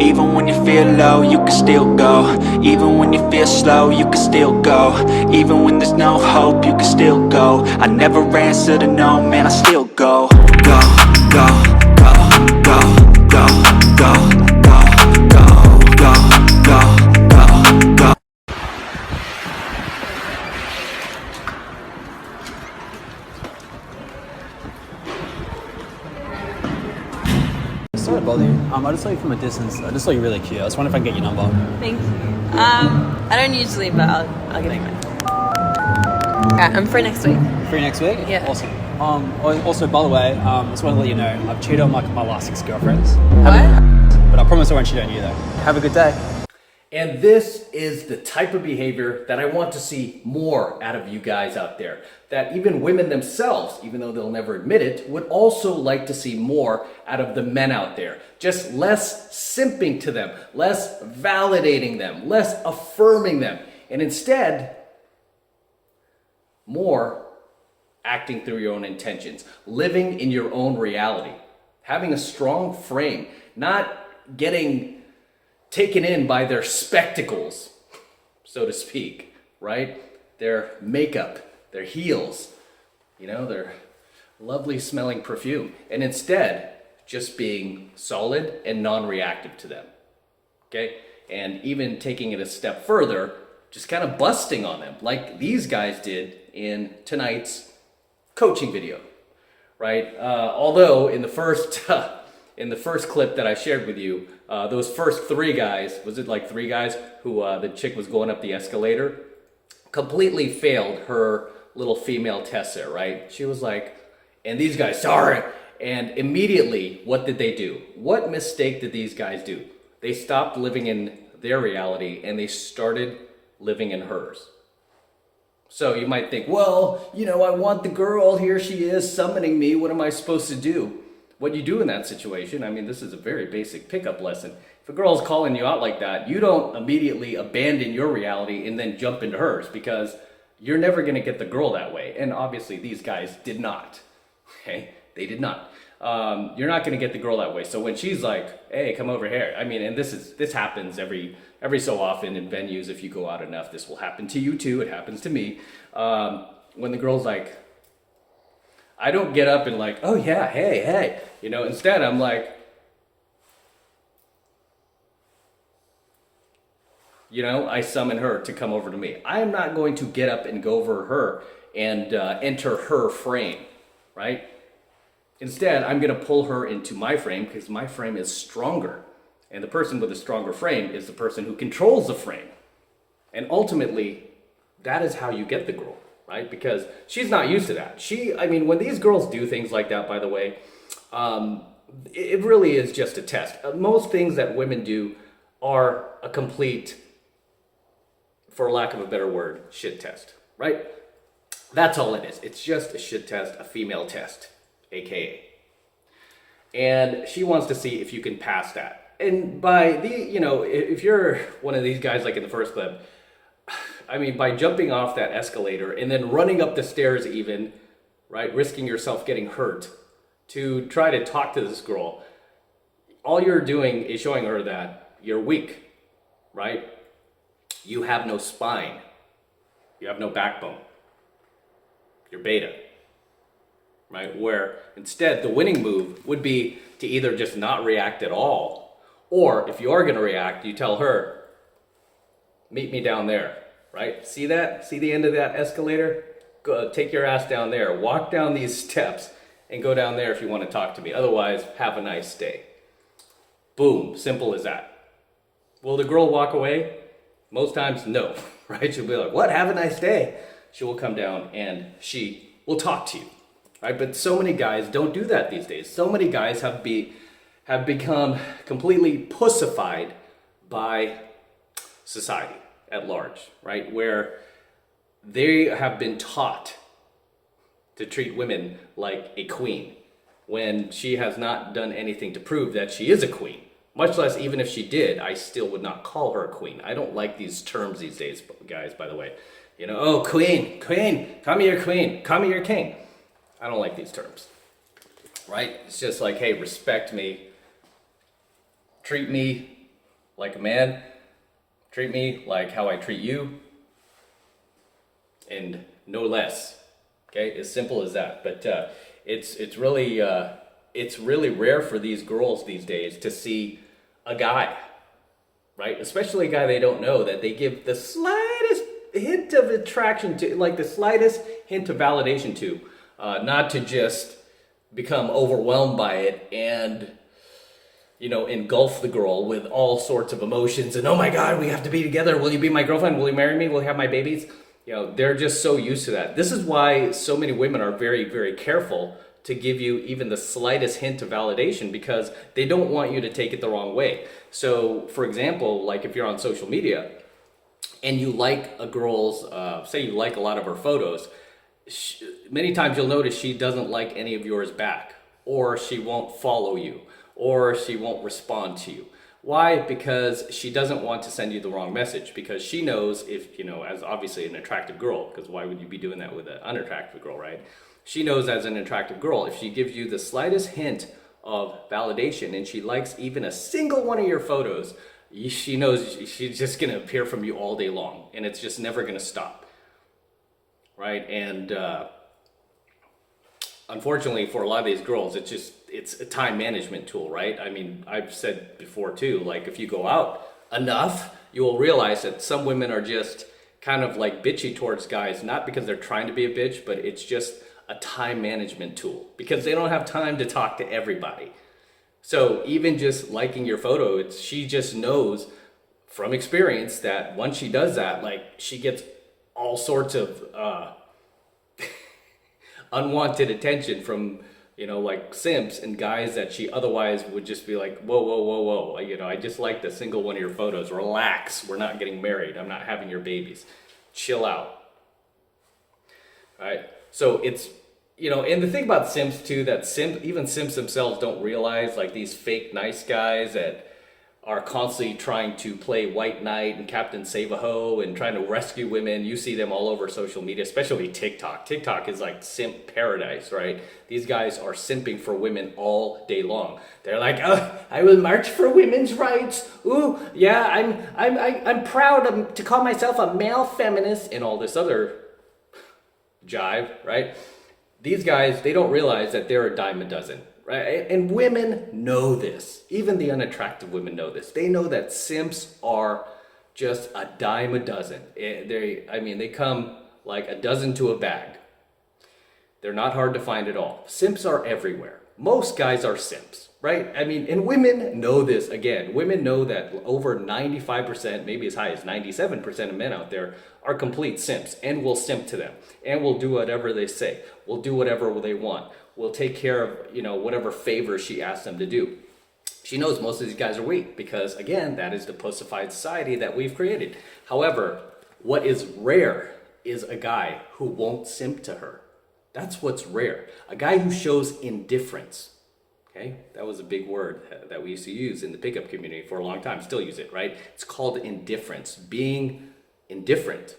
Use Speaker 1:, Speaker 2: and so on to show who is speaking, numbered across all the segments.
Speaker 1: Even when you feel low, you can still go. Even when you feel slow, you can still go. Even when there's no hope, you can still go. I never answer to no, man, I still go. Go, go, go, go, go, go, go, go, go, go, go, go.
Speaker 2: Sorry to bother you. I just saw you from a distance. I just saw you really cute. I was wondering if I can get your number.
Speaker 3: Thank you. I don't usually, but I'll give you mine. Alright, I'm free next week.
Speaker 2: Free next week?
Speaker 3: Yeah.
Speaker 2: Awesome. Also, by the way, I just want to let you know, I've cheated on my last 6 girlfriends.
Speaker 3: What?
Speaker 2: But I promise I won't cheat on you though. Have a good day.
Speaker 4: And this is the type of behavior that I want to see more out of you guys out there. That even women themselves, even though they'll never admit it, would also like to see more out of the men out there. Just less simping to them, less validating them, less affirming them, and instead, more acting through your own intentions, living in your own reality, having a strong frame, not getting taken in by their spectacles, so to speak, right? Their makeup, their heels, their lovely smelling perfume, and instead just being solid and non-reactive to them, okay? And even taking it a step further, just kind of busting on them, like these guys did in tonight's coaching video, right? Although in the first clip that I shared with you, those first 3 guys, was it like 3 guys who the chick was going up the escalator, completely failed her little female test there, right? She was like, and these guys, sorry. And immediately, what did they do? What mistake did these guys do? They stopped living in their reality and they started living in hers. So you might think, well, I want the girl, here she is summoning me, what am I supposed to do? What you do in that situation, this is a very basic pickup lesson. If a girl's calling you out like that, you don't immediately abandon your reality and then jump into hers, because you're never going to get the girl that way. And obviously these guys did not. Okay? They did not. You're not going to get the girl that way. So when she's like, hey, come over here. And this happens every so often in venues. If you go out enough, this will happen to you too. It happens to me. When the girl's like, I don't get up and like, oh yeah, hey. Instead I'm like, I summon her to come over to me. I am not going to get up and go over her and enter her frame, right? Instead, I'm going to pull her into my frame, because my frame is stronger. And the person with a stronger frame is the person who controls the frame. And ultimately, that is how you get the girl, right? Because she's not used to that. When these girls do things like that, by the way, it really is just a test. Most things that women do are a complete, for lack of a better word, shit test, right? That's all it is. It's just a shit test, a female test, AKA. And she wants to see if you can pass that. And by if you're one of these guys like in the first clip, by jumping off that escalator and then running up the stairs even, right, risking yourself getting hurt to try to talk to this girl, all you're doing is showing her that you're weak, right? You have no spine. You have no backbone. You're beta, right? Where instead the winning move would be to either just not react at all, or if you are going to react, you tell her, meet me down there, right? See that? See the end of that escalator? Go, take your ass down there. Walk down these steps and go down there if you want to talk to me. Otherwise, have a nice day. Boom. Simple as that. Will the girl walk away? Most times, no, right? She'll be like, what? Have a nice day. She will come down and she will talk to you, right? But so many guys don't do that these days. So many guys have become completely pussified by society at large, right? Where they have been taught to treat women like a queen when she has not done anything to prove that she is a queen. Much less, even if she did, I still would not call her a queen. I don't like these terms these days, guys, by the way. Oh, queen, call me your queen, call me your king. I don't like these terms, right? It's just like, hey, respect me, treat me like a man, treat me like how I treat you, and no less. Okay, as simple as that. But it's really rare for these girls these days to see a guy, right? Especially a guy they don't know, that they give the slightest hint of attraction to, like the slightest hint of validation to, not to just become overwhelmed by it and, you know, engulf the girl with all sorts of emotions and, oh my God, we have to be together. Will you be my girlfriend? Will you marry me? Will you have my babies? You know, they're just so used to that. This is why so many women are very, very careful to give you even the slightest hint of validation, because they don't want you to take it the wrong way. So, for example, like if you're on social media and you like a girl's, say you like a lot of her photos, many times you'll notice she doesn't like any of yours back, or she won't follow you, or she won't respond to you. Why? Because she doesn't want to send you the wrong message, because she knows, if, you know, as obviously an attractive girl, because why would you be doing that with an unattractive girl, right? She knows as an attractive girl, if she gives you the slightest hint of validation and she likes even a single one of your photos, she knows she's just going to appear from you all day long, and it's just never going to stop, right? And unfortunately for a lot of these girls, it's a time management tool, right? I mean, I've said before too, like if you go out enough, you will realize that some women are just kind of like bitchy towards guys, not because they're trying to be a bitch, but it's just a time management tool, because they don't have time to talk to everybody. So even just liking your photo, she just knows from experience that once she does that, like she gets all sorts of unwanted attention from, you know, like simps and guys that she otherwise would just be like, whoa, whoa, whoa, whoa. You know, I just liked a single one of your photos. Relax. We're not getting married. I'm not having your babies. Chill out. All right. So it's, you know, and the thing about simps too, that even simps themselves don't realize, like these fake nice guys that are constantly trying to play white knight and Captain Save-A-Ho and trying to rescue women. You see them all over social media, especially TikTok. TikTok is like simp paradise, right? These guys are simping for women all day long. They're like, oh, I will march for women's rights. Ooh, yeah, I'm proud to call myself a male feminist and all this other jive, right? These guys, they don't realize that they're a dime a dozen. Right? And women know this. Even the unattractive women know this. They know that simps are just a dime a dozen. They come like a dozen to a bag. They're not hard to find at all. Simps are everywhere. Most guys are simps, right? I mean, and women know this. Again, women know that over 95%, maybe as high as 97% of men out there are complete simps, and will simp to them, and will do whatever they say. Will do whatever they want. Will take care of, you know, whatever favor she asks them to do. She knows most of these guys are weak because, again, that is the pussified society that we've created. However, what is rare is a guy who won't simp to her. That's what's rare. A guy who shows indifference. Okay, that was a big word that we used to use in the pickup community for a long time. Still use it, right? It's called indifference. Being indifferent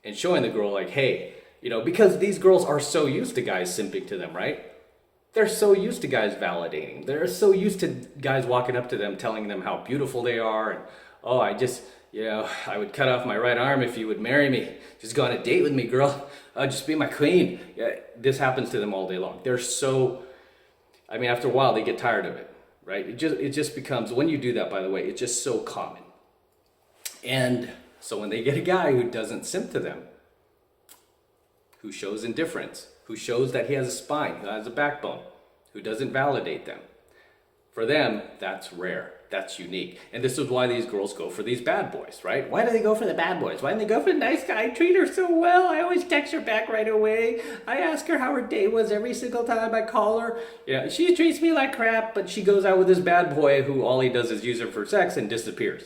Speaker 4: and showing the girl like, hey, you know, because these girls are so used to guys simping to them, right? They're so used to guys validating. They're so used to guys walking up to them, telling them how beautiful they are. And, oh, I would cut off my right arm if you would marry me. Just go on a date with me, girl. Just be my queen. Yeah, this happens to them all day long. They're so, I mean, after a while, they get tired of it, right? It just becomes, when you do that, by the way, it's just so common. And so when they get a guy who doesn't simp to them, who shows indifference, who shows that he has a spine, who has a backbone, who doesn't validate them, for them, that's rare. That's unique. And this is why these girls go for these bad boys, right? Why do they go for the bad boys? Why do they go for the nice guy? I treat her so well. I always text her back right away. I ask her how her day was every single time I call her. Yeah, she treats me like crap, but she goes out with this bad boy who all he does is use her for sex and disappears.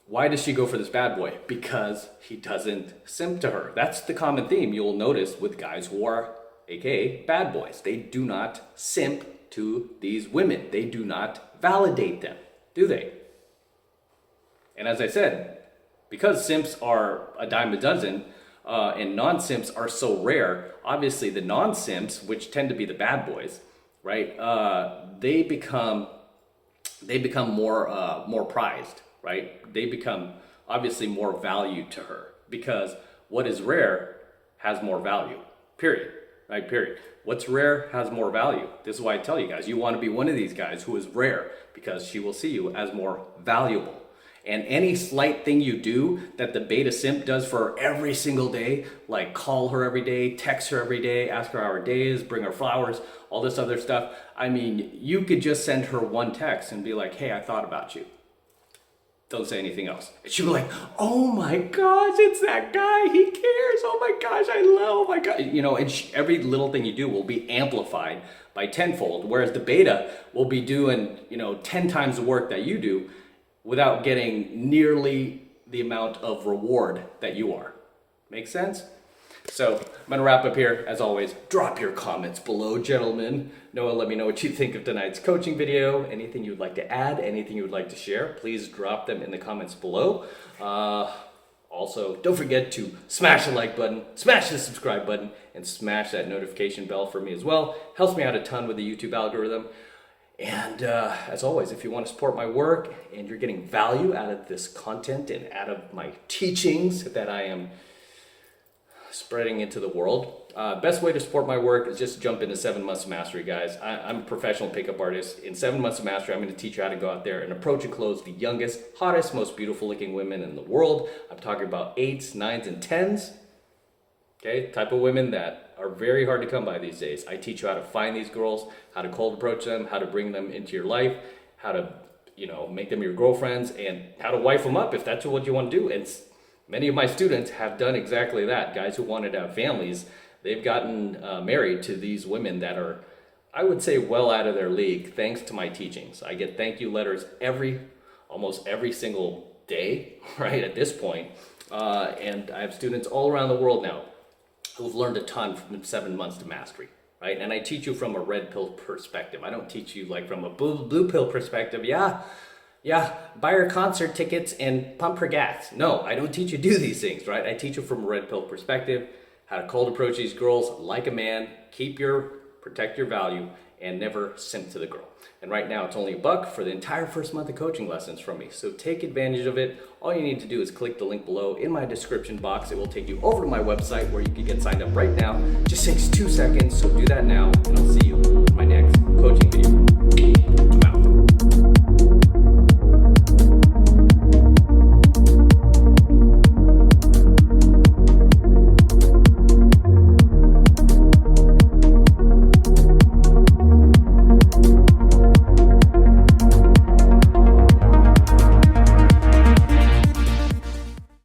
Speaker 4: Why does she go for this bad boy? Because he doesn't simp to her. That's the common theme you'll notice with guys who are, aka bad boys. They do not simp to these women. They do not validate them, do they? And as I said, because simps are a dime a dozen and non-simps are so rare, obviously the non-simps, which tend to be the bad boys, right? They become they become more prized, right? They become obviously more value to her, because what is rare has more value, period, right? Period. What's rare has more value. This is why I tell you guys, you want to be one of these guys who is rare, because she will see you as more valuable. And any slight thing you do that the beta simp does for her every single day, like call her every day, text her every day, ask her how her day is, bring her flowers, all this other stuff. I mean, you could just send her one text and be like, hey, I thought about you. Don't say anything else. And she'll be like, oh my gosh, it's that guy. He cares. Oh my gosh, oh my God. You know, and every little thing you do will be amplified by tenfold. Whereas the beta will be doing, 10 times the work that you do without getting nearly the amount of reward that you are. Make sense? So I'm gonna wrap up here. As always, drop your comments below, gentlemen. Noah, let me know what you think of tonight's coaching video. Anything you'd like to add, anything you would like to share, please drop them in the comments below. Also, don't forget to smash the like button, smash the subscribe button, and smash that notification bell for me as well. Helps me out a ton with the YouTube algorithm. And as always, if you want to support my work and you're getting value out of this content and out of my teachings that I am spreading into the world, best way to support my work is just jump into 7 months of mastery, guys. I'm a professional pickup artist. In 7 months of mastery, I'm going to teach you how to go out there and approach and close the youngest, hottest, most beautiful looking women in the world. I'm talking about 8s, 9s, and 10s. Okay, type of women that are very hard to come by these days. I teach you how to find these girls, how to cold approach them, how to bring them into your life, how to, make them your girlfriends, and how to wife them up if that's what you want to do. And many of my students have done exactly that. Guys who wanted to have families, they've gotten married to these women that are, I would say, well out of their league thanks to my teachings. I get thank you letters almost every single day, right, at this point. And I have students all around the world now who've learned a ton from 7 months to mastery, right? And I teach you from a red pill perspective. I don't teach you like from a blue pill perspective. Yeah, buy her concert tickets and pump her gas. No, I don't teach you to do these things, right? I teach you from a red pill perspective, how to cold approach these girls like a man, protect your value, and never simp to the girl. And right now it's only $1 for the entire first month of coaching lessons from me. So take advantage of it. All you need to do is click the link below in my description box. It will take you over to my website where you can get signed up right now. Just takes 2 seconds, so do that now, and I'll see you in my next coaching video.